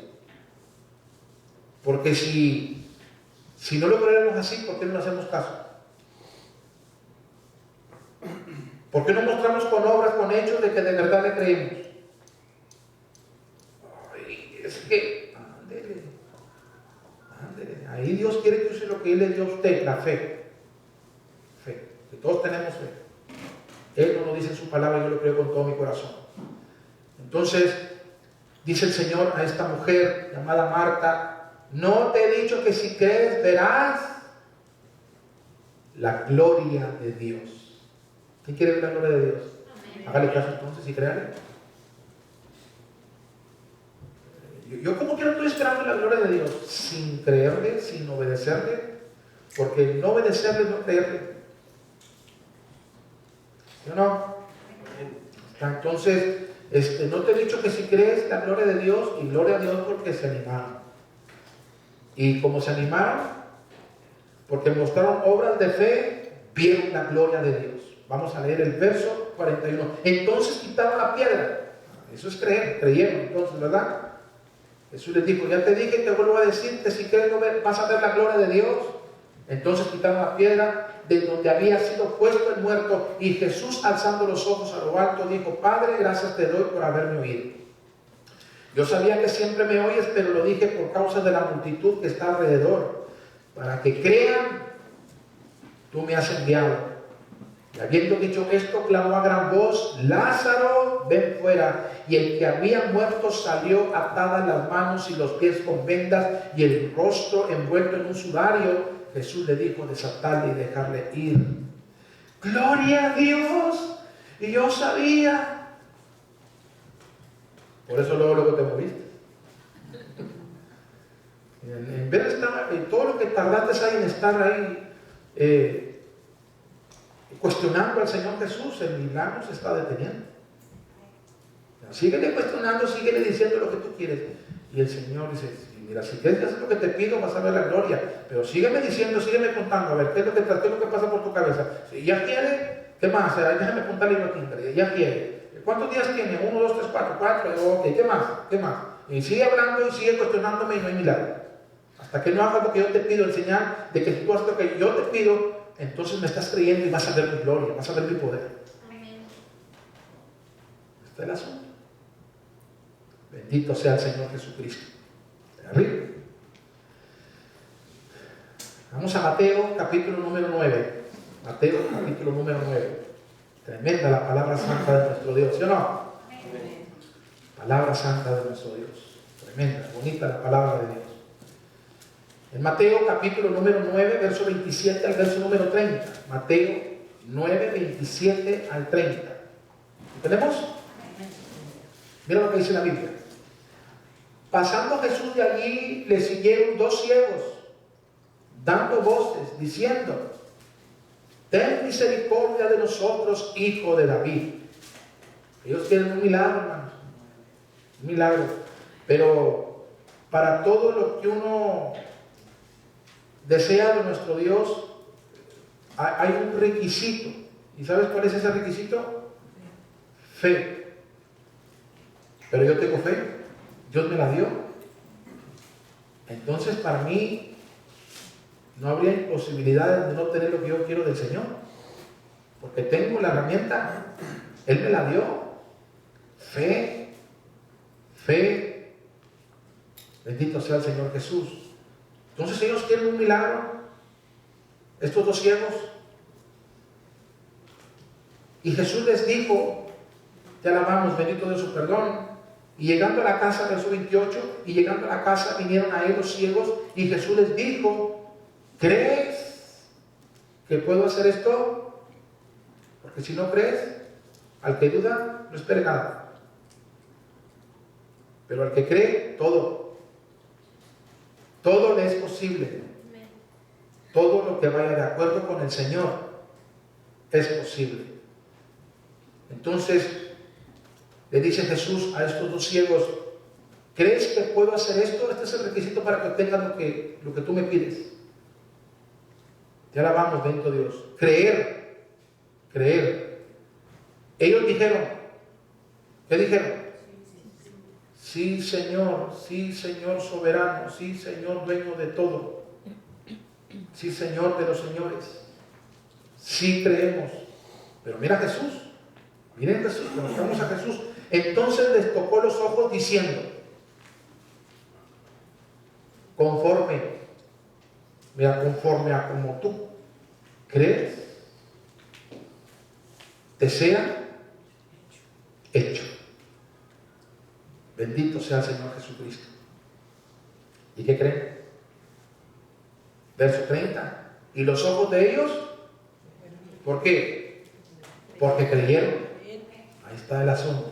Porque si no lo creemos así, ¿por qué no le hacemos caso? ¿Por qué no mostramos con obras, con hechos de que de verdad le creemos? Ay, es que, ándele. Ahí Dios quiere que use lo que Él le dio a usted, la fe. Fe, que todos tenemos fe. Él no lo dice en su palabra, yo lo creo con todo mi corazón. Entonces, dice el Señor a esta mujer llamada Marta: no te he dicho que si crees verás la gloria de Dios. ¿Quién quiere ver la gloria de Dios? Amén. Hágale caso entonces y créale. Yo como quiero estoy esperando la gloria de Dios, sin creerle, sin obedecerle, porque no obedecerle es no creerle. ¿Sí o no? Entonces, no te he dicho que si crees la gloria de Dios, y gloria a Dios porque se animaron. Y como se animaron, porque mostraron obras de fe, vieron la gloria de Dios. Vamos a leer el verso 41. Entonces quitaron la piedra. Eso es creer, creyeron entonces, ¿verdad? Jesús les dijo: ya te dije, te vuelvo a decir que si crees vas a ver la gloria de Dios. Entonces quitaron la piedra de donde había sido puesto el muerto, y Jesús, alzando los ojos a lo alto, dijo: Padre, gracias te doy por haberme oído. Yo sabía que siempre me oyes, pero lo dije por causa de la multitud que está alrededor, para que crean, tú me has enviado. Y habiendo dicho esto, clamó a gran voz: Lázaro, ven fuera. Y el que había muerto salió, atadas las manos y los pies con vendas y el rostro envuelto en un sudario. Jesús le dijo: desatadle y dejarle ir. ¡Gloria a Dios! Y yo sabía. Por eso luego te moviste. En vez de estar en todo lo que tardaste ahí en estar ahí cuestionando al Señor Jesús, el milagro se está deteniendo. Síguele cuestionando, síguele diciendo lo que tú quieres. Y el Señor dice: mira, si quieres hacer lo que te pido, vas a ver la gloria. Pero sígueme diciendo, sígueme contando, a ver, ¿qué es lo que pasa por tu cabeza? Si ya quiere, ¿qué más? Déjame contarle aquí. Ya quiere. ¿Cuántos días tiene? 1, 2, 3, 4, 4. Ok, ¿qué más? ¿Qué más? Y sigue hablando y sigue cuestionándome y no hay milagro. Hasta que no hagas lo que yo te pido, el señal de que si tú haces lo que yo te pido, entonces me estás creyendo y vas a ver mi gloria, vas a ver mi poder. Amén. Este es el asunto. Bendito sea el Señor Jesucristo. Arriba. Vamos a Mateo capítulo número 9. Mateo capítulo número 9. Tremenda la palabra santa de nuestro Dios, ¿sí o no? Amén. Palabra santa de nuestro Dios. Tremenda, bonita la palabra de Dios. En Mateo capítulo número 9, verso 27 al verso número 30. Mateo 9, 27 al 30. ¿Tenemos? Mira lo que dice la Biblia. Pasando Jesús de allí, le siguieron 2 ciegos, dando voces, diciendo: ten misericordia de nosotros, hijo de David. Ellos quieren un milagro, hermanos, un milagro. Pero para todo lo que uno desea de nuestro Dios, hay un requisito. ¿Y sabes cuál es ese requisito? Fe. Pero yo tengo fe, Dios me la dio. Entonces para mí no habría imposibilidad de no tener lo que yo quiero del Señor, porque tengo la herramienta, Él me la dio. Fe, fe. Bendito sea el Señor Jesús. Entonces ellos quieren un milagro, estos dos ciegos. Y Jesús les dijo, te alabamos, bendito de su perdón. Y llegando a la casa, verso 28, y llegando a la casa vinieron a él los ciegos, y Jesús les dijo: ¿crees que puedo hacer esto? Porque si no crees, al que duda, no espere nada. Pero al que cree, todo le es posible. Todo lo que vaya de acuerdo con el Señor es posible. Entonces le dice Jesús a estos dos ciegos: ¿crees que puedo hacer esto? Este es el requisito para que obtengas lo que tú me pides. Te alabamos, bendito Dios. Creer. Ellos dijeron, ¿qué dijeron? Sí, Señor soberano, sí, Señor dueño de todo, sí, Señor de los señores, sí creemos. Pero mira a Jesús, miren Jesús, conozcamos a Jesús. Entonces les tocó los ojos diciendo: conforme a como tú crees, te sea hecho. Bendito sea el Señor Jesucristo. ¿Y qué creen? Verso 30. Y los ojos de ellos, ¿por qué? Porque creyeron. Ahí está el asunto.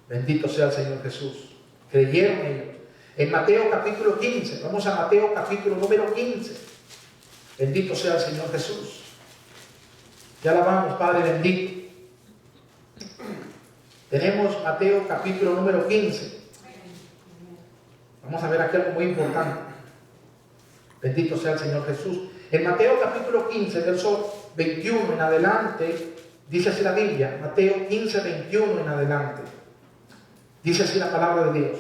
Bendito sea el Señor Jesús. Creyeron ellos. En Mateo capítulo 15, vamos a Mateo capítulo número 15. Bendito sea el Señor Jesús. Ya alabamos, Padre bendito. Tenemos Mateo capítulo número 15. Vamos a ver aquí algo muy importante. Bendito sea el Señor Jesús. En Mateo capítulo 15, verso 21 en adelante, dice así la Biblia. Mateo 15, 21 en adelante. Dice así la palabra de Dios: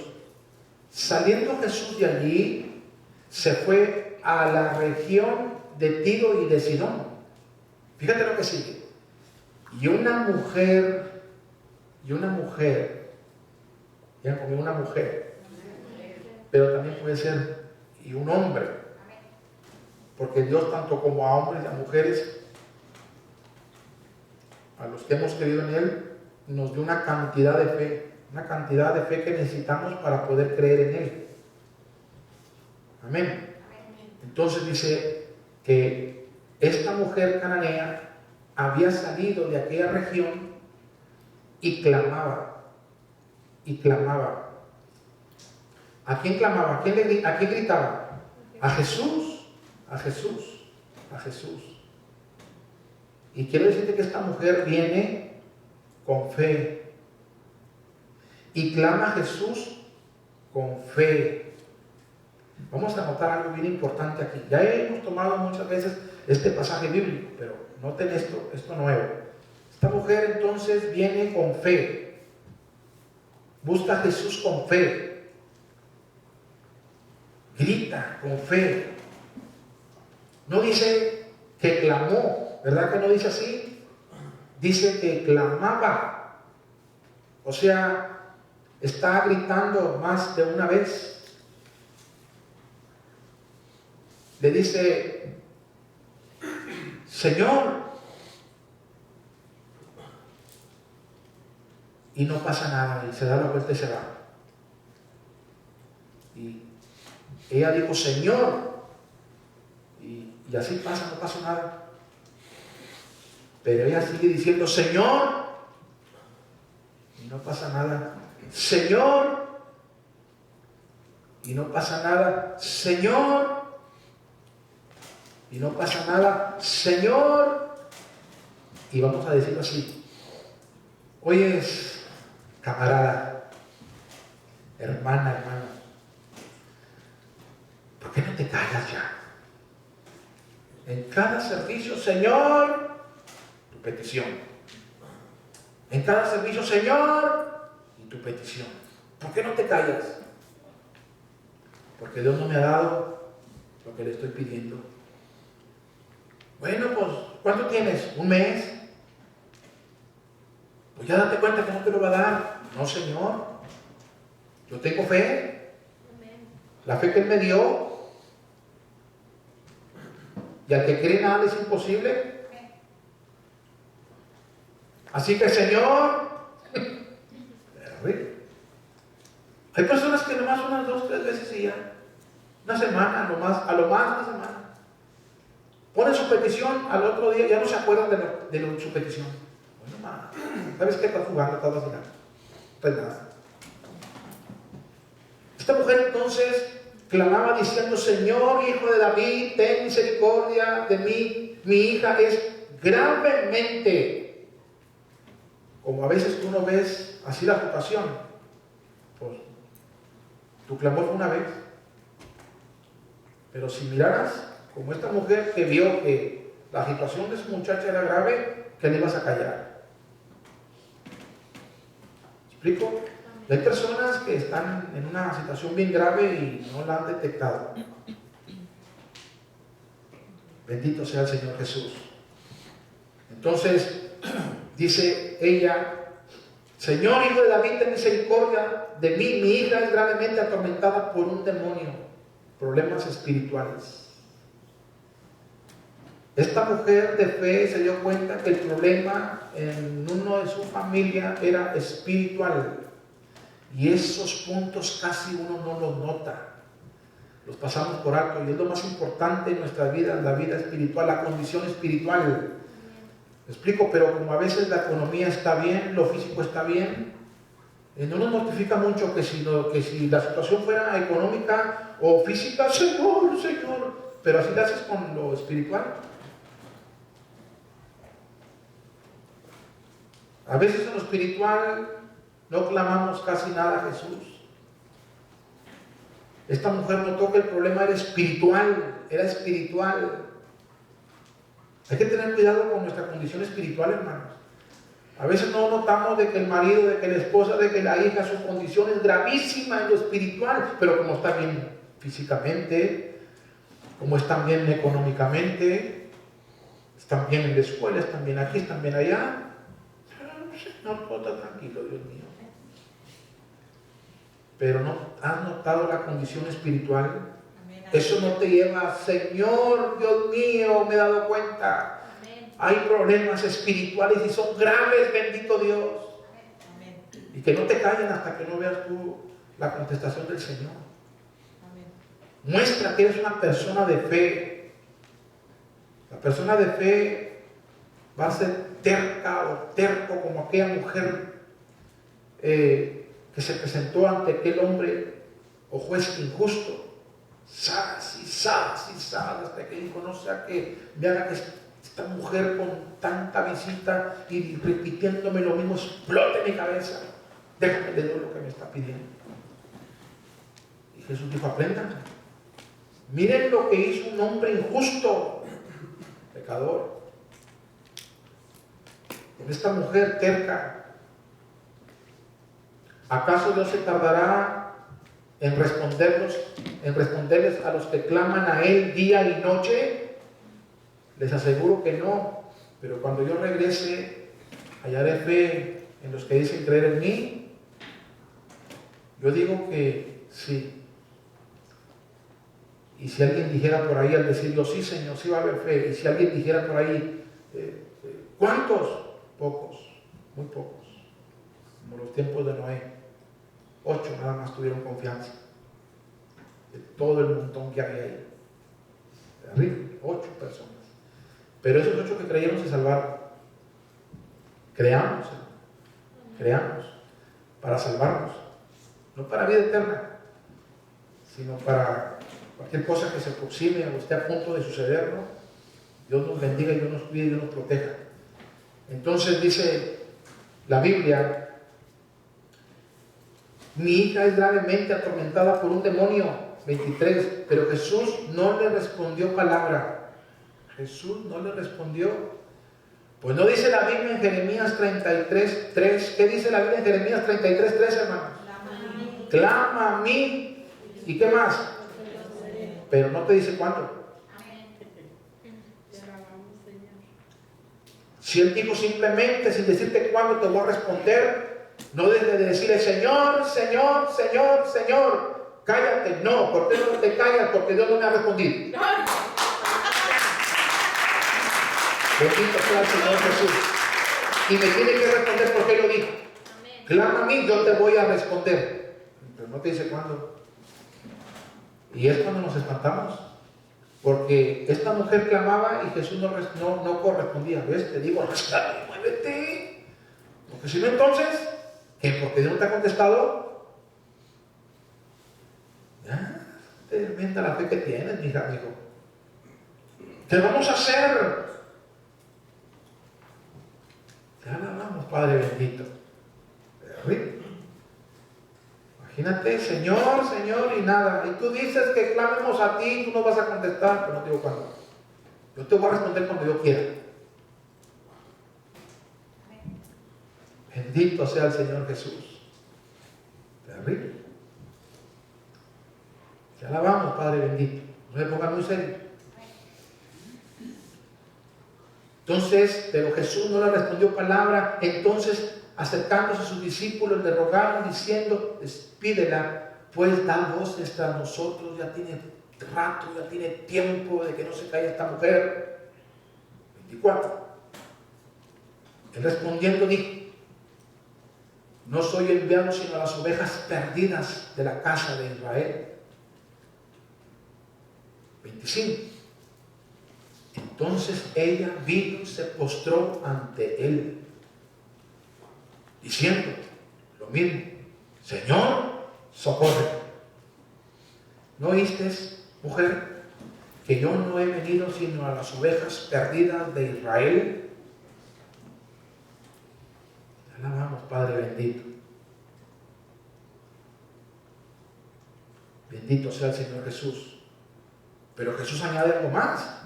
saliendo Jesús de allí, se fue a la región de Tiro y de Sidón. Fíjate lo que sigue. Y una mujer, ya como una mujer, pero también puede ser y un hombre, porque Dios tanto como a hombres y a mujeres, a los que hemos creído en Él, nos dio una cantidad de fe que necesitamos para poder creer en Él. Amén. Entonces dice que esta mujer cananea había salido de aquella región y clamaba. ¿A quién clamaba? ¿A quién gritaba? A Jesús. Y quiero decirte que esta mujer viene con fe y clama a Jesús con fe. Vamos a notar algo bien importante aquí. Ya hemos tomado muchas veces este pasaje bíblico, pero noten esto nuevo. Esta mujer entonces viene con fe, busca a Jesús con fe, grita con fe. No dice que clamó, ¿verdad que no dice así? Dice que clamaba. O sea, está gritando más de una vez. Le dice: Señor. Y no pasa nada, y se da la vuelta y se va. Y ella dijo: Señor. Y así pasa, no pasa nada. Pero ella sigue diciendo: Señor. Y no pasa nada. Señor. Y no pasa nada. Señor. y no pasa nada. Señor, y vamos a decirlo así, oyes, camarada, hermana, hermano, ¿por qué no te callas ya? En cada servicio, Señor, tu petición. En cada servicio, Señor, y tu petición. ¿Por qué no te callas? Porque Dios no me ha dado lo que le estoy pidiendo. Bueno, pues, ¿cuánto tienes? ¿Un mes? Pues ya date cuenta que no te lo va a dar. No, Señor. Yo tengo fe. La fe que Él me dio. Y al que cree nada es imposible. Así que, Señor, hay personas que nomás unas 2, 3 veces y ya. Una semana, a lo más una semana. Ponen su petición, al otro día ya no se acuerdan de su petición. Bueno, ¿sabes qué? Estás jugando, estás vacilando. No hay nada. Esta mujer entonces clamaba diciendo: Señor, hijo de David, ten misericordia de mí. Mi hija es gravemente, como a veces tú no ves así la situación. Pues tu clamor fue una vez. Pero si miraras como esta mujer que vio que la situación de su muchacha era grave, ¿qué le ibas a callar? ¿Me explico? Hay personas que están en una situación bien grave y no la han detectado. Bendito sea el Señor Jesús. Entonces, dice ella: Señor, hijo de David, ten misericordia de mí. Mi hija es gravemente atormentada por un demonio. Problemas espirituales. Esta mujer de fe se dio cuenta que el problema en uno de su familia era espiritual. Y esos puntos casi uno no los nota. Los pasamos por alto. Y es lo más importante en nuestra vida, la vida espiritual, la condición espiritual. ¿Me explico? Pero como a veces la economía está bien, lo físico está bien, no nos mortifica mucho que si la situación fuera económica o física, Señor, Señor. Pero así lo haces con lo espiritual. A veces en lo espiritual no clamamos casi nada a Jesús. Esta mujer notó que el problema era espiritual, Hay que tener cuidado con nuestra condición espiritual, hermanos. A veces no notamos de que el marido, de que la esposa, de que la hija, su condición es gravísima en lo espiritual, pero como está bien físicamente, como están bien económicamente, están bien en la escuela, están bien aquí, están bien allá. No, todo está tranquilo, Dios mío. Pero no has notado la condición espiritual. Amén. Eso no te lleva, Señor, Dios mío, me he dado cuenta. Amén. Hay problemas espirituales y son graves, bendito Dios. Amén. Y que no te callen hasta que no veas tú la contestación del Señor. Amén. Muestra que eres una persona de fe. La persona de fe va a ser terca o terco como aquella mujer que se presentó ante aquel hombre o juez injusto, zas y zas y zas, hasta que dijo: no sea que me haga que esta mujer con tanta visita y repitiéndome lo mismo explote mi cabeza, déjame de lo que me está pidiendo. Y Jesús dijo: aprendan, miren lo que hizo un hombre injusto, pecador, con esta mujer terca. ¿Acaso Dios se tardará en responderles a los que claman a Él día y noche? Les aseguro que no. Pero cuando yo regrese, hallaré fe en los que dicen creer en mí. Yo digo que sí. Y si alguien dijera por ahí al decirlo: sí, Señor, sí va a haber fe. Y si alguien dijera por ahí: ¿cuántos? Pocos, muy pocos. Como los tiempos de Noé. 8 nada más tuvieron confianza de todo el montón que había ahí. Terrible, 8 personas. Pero esos 8 que creyeron se salvaron. Creamos para salvarnos, no para vida eterna, sino para cualquier cosa que se aproxime o esté a punto de suceder, ¿no? Dios nos bendiga, Dios nos cuide, Dios nos proteja. Entonces dice la Biblia, mi hija es gravemente atormentada por un demonio, 23, pero Jesús no le respondió palabra. Jesús no le respondió. Pues no dice la Biblia en Jeremías 33, 3. ¿Qué dice la Biblia en Jeremías 33, 3, hermanos? Clama a mí. ¿Y qué más? Pero no te dice cuándo. Si Él dijo simplemente, sin decirte cuándo te voy a responder, no dejes de decirle, Señor, Señor, Señor, Señor, cállate. No, ¿por qué no te callas? Porque Dios no me ha respondido. Bendito sea el Señor Jesús. Y me tiene que responder porque Él lo dijo. Clama a mí, yo te voy a responder. Pero no te dice cuándo. Y es cuando nos espantamos. Porque esta mujer clamaba y Jesús no correspondía. ¿Ves? Te digo, arrástrate, muévete. Porque si no, entonces, ¿qué? ¿Porque Dios no te ha contestado? Tremenda la fe que tienes, mi hija, amigo. ¿Qué vamos a hacer? Te alabamos, Padre bendito. Imagínate, Señor, Señor, y nada. Y tú dices que clamemos a ti, tú no vas a contestar, pero no te digo cuándo. Yo te voy a responder cuando yo quiera. Bendito sea el Señor Jesús. Terrible. Te alabamos, Padre bendito. No se pongan muy serio. Entonces, pero Jesús no le respondió palabra. Entonces, acercándose a sus discípulos, le rogaron diciendo, despídela, pues da voces tras nosotros, ya tiene rato, ya tiene tiempo de que no se caiga esta mujer. 24. Él respondiendo dijo, no soy enviado sino a las ovejas perdidas de la casa de Israel. 25. Entonces ella vino y se postró ante él, diciendo lo mismo, Señor, socorre. ¿No oíste, mujer, que yo no he venido sino a las ovejas perdidas de Israel? Alabamos, Padre bendito. Bendito sea el Señor Jesús. Pero Jesús añade algo más.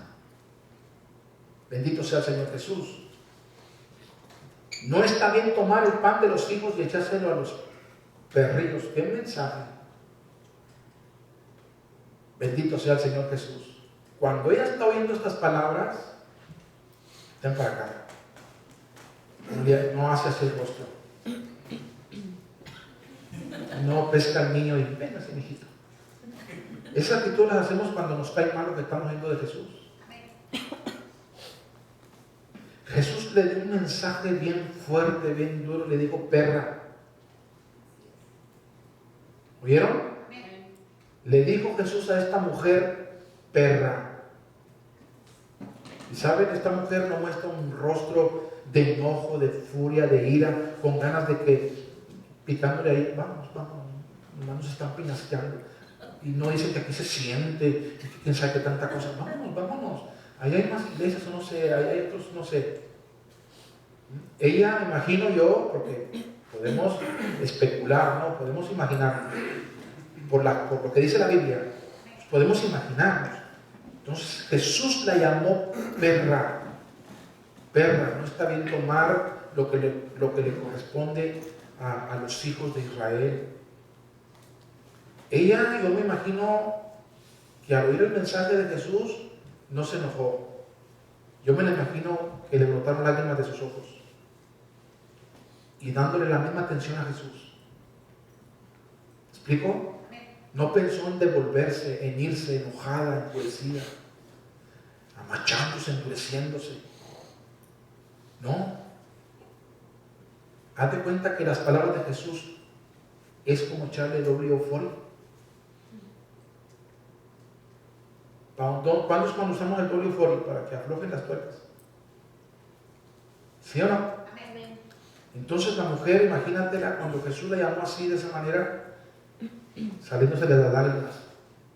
Bendito sea el Señor Jesús. No está bien tomar el pan de los hijos y echárselo a los perrillos. ¿Qué mensaje? Bendito sea el Señor Jesús. Cuando ella está oyendo estas palabras, ven para acá. No hace así el rostro. No pesca al niño y ven así, mijito. Esa actitud la hacemos cuando nos cae mal lo que estamos viendo de Jesús. Jesús le dio un mensaje bien fuerte, bien duro, le dijo perra. ¿Oyeron? Le dijo Jesús a esta mujer perra. Y saben, esta mujer no muestra un rostro de enojo, de furia, de ira, con ganas de que picándole ahí, vamos, mis manos están pinasqueando. Y no dice que aquí se siente, y que quién sabe qué tanta cosa. Vámonos. Ahí hay más iglesias, o no sé, ahí hay otros, no sé. Ella, me imagino yo, porque podemos especular, ¿no? Podemos imaginar, por lo que dice la Biblia, podemos imaginarnos. Entonces Jesús la llamó perra. Perra, no está bien tomar lo que le corresponde a los hijos de Israel. Ella, yo me imagino que al oír el mensaje de Jesús no se enojó. Yo me la imagino que le brotaron lágrimas de sus ojos y dándole la misma atención a Jesús. ¿Explico? No pensó en devolverse, en irse enojada, enfurecida, amachándose, endureciéndose. No. Hazte cuenta que las palabras de Jesús es como echarle doble euforia. ¿Cuándo es cuando usamos el doble euforia? Para que aflojen las tuercas. ¿Sí o no? Amén. Entonces la mujer, imagínatela, cuando Jesús la llamó así, de esa manera, saliéndose de las lágrimas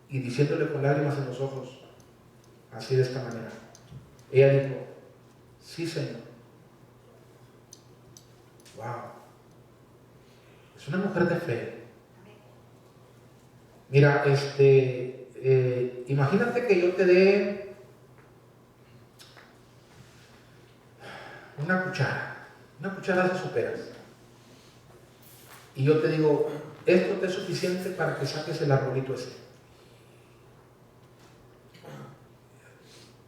y diciéndole con lágrimas en los ojos, así de esta manera. Ella dijo, sí, Señor. Wow. Es una mujer de fe. Mira, imagínate que yo te dé una cuchara de superas. Y yo te digo, esto te es suficiente para que saques el arbolito ese.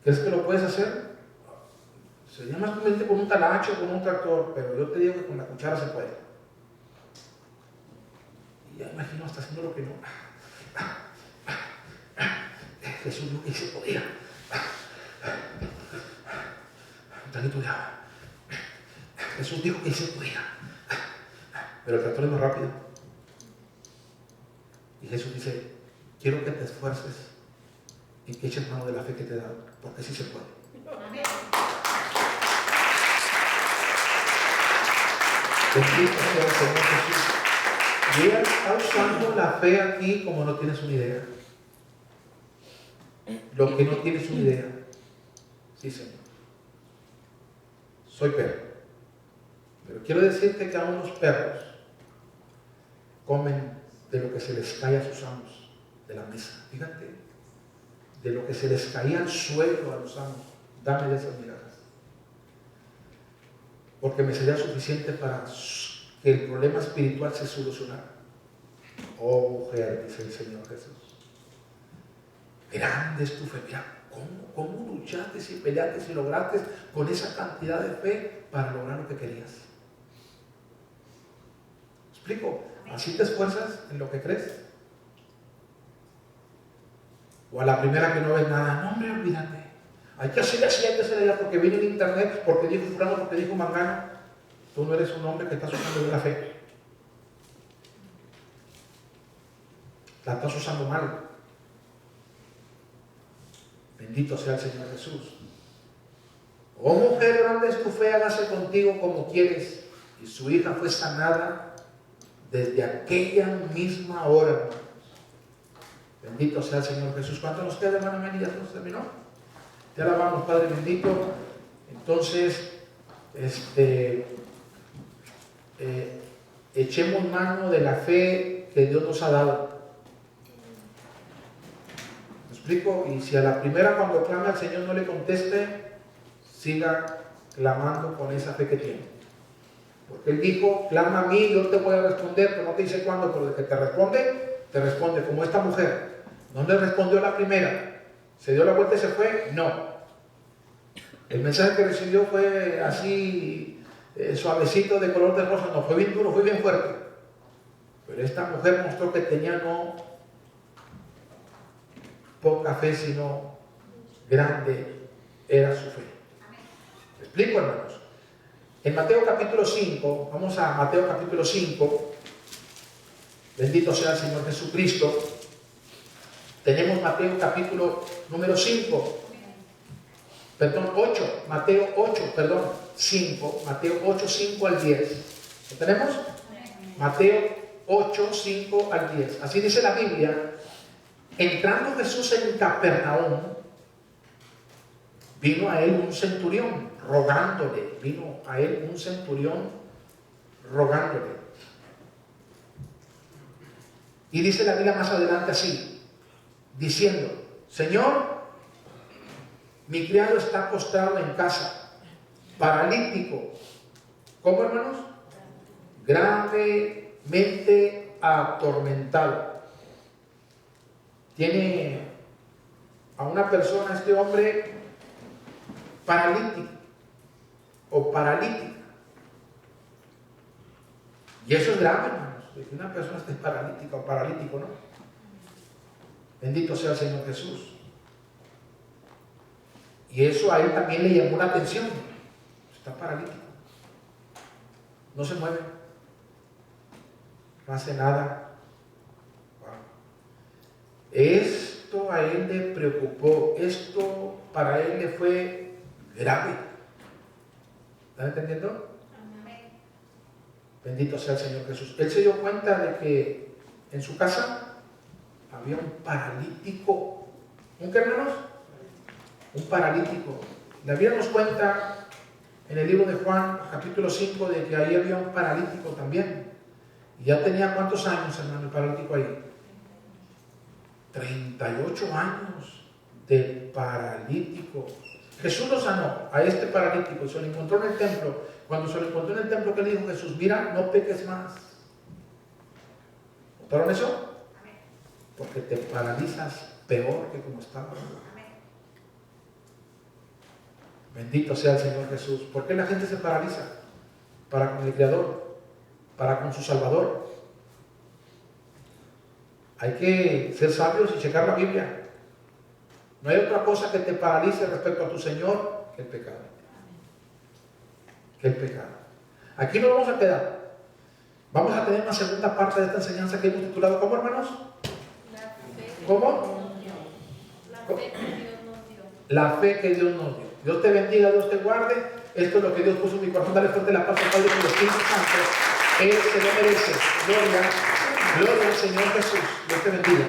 ¿Crees que lo puedes hacer? Sería más conveniente con un talacho o con un tractor, pero yo te digo que con la cuchara se puede. Y ya imagino, está haciendo lo que no. Jesús dijo que se podía. Un traguito de agua. Jesús dijo que se podía. Pero el tractor es más rápido. Y Jesús dice, quiero que te esfuerces y que eches mano de la fe que te he dado, porque sí se puede. Amén. Bendito sea el Señor Jesús. Y ella está usando la fe aquí como no tienes una idea. Lo que no tienes una idea. Sí, Señor. Soy perro. Pero quiero decirte que aún los perros comen de lo que se les cae a sus amos de la mesa. Fíjate, de lo que se les caía al suelo a los amos. Dame de esas migajas. Porque me sería suficiente para que el problema espiritual se solucionara. Oh mujer, dice el Señor Jesús. Grande es tu fe. Mira, ¿cómo luchaste y peleaste y lograste con esa cantidad de fe para lograr lo que querías? ¿Me explico? ¿Así te esfuerzas en lo que crees? O a la primera que no ves nada, no hombre, olvídate. Hay que hacerle así, hay que hacerle allá, porque viene en internet, porque dijo fulano, porque dijo mangano. Tú no eres un hombre que estás usando de la fe. La estás usando mal. Bendito sea el Señor Jesús. Oh mujer, grande es tu fe, hágase contigo como quieres. Y su hija fue sanada desde aquella misma hora, hermanos. Bendito sea el Señor Jesús. ¿Cuánto nos queda, hermano Meni? ¿Ya se nos terminó? Te alabamos, Padre bendito. Entonces, echemos mano de la fe que Dios nos ha dado. ¿Me explico? Y si a la primera cuando clame al Señor no le conteste, siga clamando con esa fe que tiene. Porque Él dijo, clama a mí, yo te voy a responder, pero no te dice cuándo, pero de que te responde como esta mujer. No le respondió la primera, se dio la vuelta y se fue, no. El mensaje que recibió fue así, suavecito, de color de rosa, no, fue bien duro, fue bien fuerte. Pero esta mujer mostró que tenía no poca fe, sino grande era su fe. ¿Me explico, hermanos? En Mateo capítulo 5, vamos a Mateo capítulo 5, bendito sea el Señor Jesucristo. Tenemos Mateo capítulo número 5, perdón, 8, Mateo 8, perdón, 5, Mateo 8, 5 al 10. ¿Lo tenemos? Mateo 8, 5 al 10. Así dice la Biblia. Entrando Jesús en Capernaum, vino a él un centurión rogándole, Y dice la Biblia más adelante así, diciendo, Señor, mi criado está postrado en casa, paralítico. ¿Cómo, hermanos? Gravemente atormentado. Tiene a una persona, este hombre, paralítico o paralítica. Y eso es grave, hermanos, de que una persona esté paralítica o paralítico, ¿no? Bendito sea el Señor Jesús. Y eso a él también le llamó la atención. Está paralítico. No se mueve. No hace nada. Wow. Esto a él le preocupó. Esto para él le fue grave. ¿Están entendiendo? Bendito sea el Señor Jesús. Él se dio cuenta de que en su casa había un paralítico. ¿Un qué, hermanos? Un paralítico. La Biblia nos cuenta en el libro de Juan, capítulo 5, de que ahí había un paralítico también. Y ya tenía ¿cuántos años, hermano, el paralítico ahí? 38 años de paralítico. Jesús lo sanó a este paralítico, se lo encontró en el templo. Cuando se lo encontró en el templo, ¿qué le dijo Jesús? Mira, no peques más. ¿Notaron eso? Porque te paralizas peor que como estabas. Bendito sea el Señor Jesús. ¿Por qué la gente se paraliza? Para con el Creador, para con su Salvador. Hay que ser sabios y checar la Biblia. No hay otra cosa que te paralice respecto a tu Señor que el pecado. Que el pecado. Aquí nos vamos a quedar. Vamos a tener una segunda parte de esta enseñanza que hemos titulado ¿cómo, hermanos? ¿Cómo? La fe que Dios nos dio. Dios te bendiga, Dios te guarde. Esto es lo que Dios puso en mi corazón. Dale fuerte la paz al Padre y al Espíritu Santo. Él se lo merece. Gloria al Señor Jesús. Dios te bendiga.